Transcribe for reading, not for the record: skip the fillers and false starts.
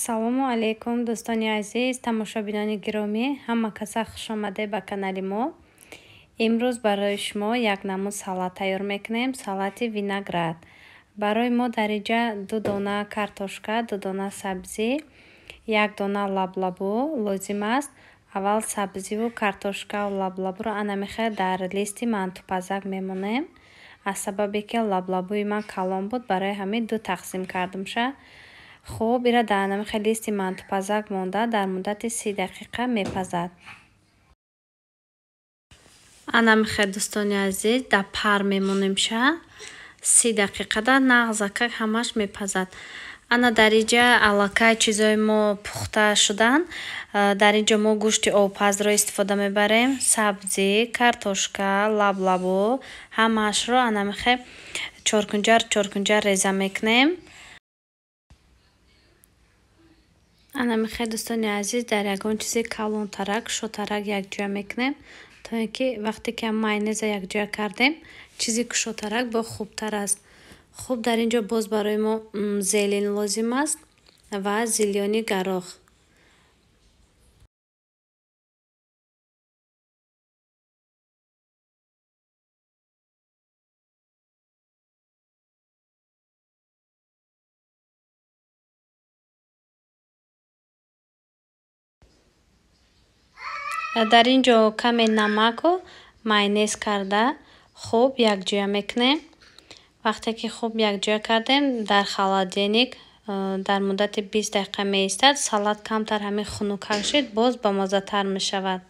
ассалому алайкум дӯстони азиз, тамошобинони гиромӣ, ҳама каса хушомадед ба канали мо. Имрӯз барои шумо як намуд салат тайёр мекунем, салати виноград. Барои мо дар инҷа 2 дона картошка, 2 дона сабзӣ, 1 дона лаблабу лозим аст. Аввал сабзиву картошкаву лаблабуро анамихе дар листи мантупазак мемонем. Аз сабабе ки лаблабуи ман калон буд, барои ҳамин 2 тақсим кардамша. хуб, ира дар анамихе листи мантупазак монда, дар муддати 30 дақиқа мепазад. Анамихе дӯстони азиз, дар пар мемонемша 30 дақиқа дар нағзака ҳамаш мепазад. Ана дар инҷа аллакай чизои мо пухта шудан. Дар инҷа мо гӯшти овпазро истифода мебарем. Сабзӣ, картошка, лаблабу ҳамаашро анамихе чоркунҷар реза мекунем. анамихе дӯстони азиз, дар ягон чизи калонтарак, кушотарак якҷоя мекунем, то ин ки вақте ки майонеза якҷоя кардем, чизи кушотарак бо хубтар аст. хуб, дар инҷо боз барои мо зелен лозим аст ва зилёни гарох. дар инҷо каме намаку майонез карда хуб якҷоя мекунем. вақте ки хуб якҷоя кардем, дар холодильник дар муддати 20 дақиқа меистад. Салат камтар ҳамин хунука шид, боз бамаззатар мешавад.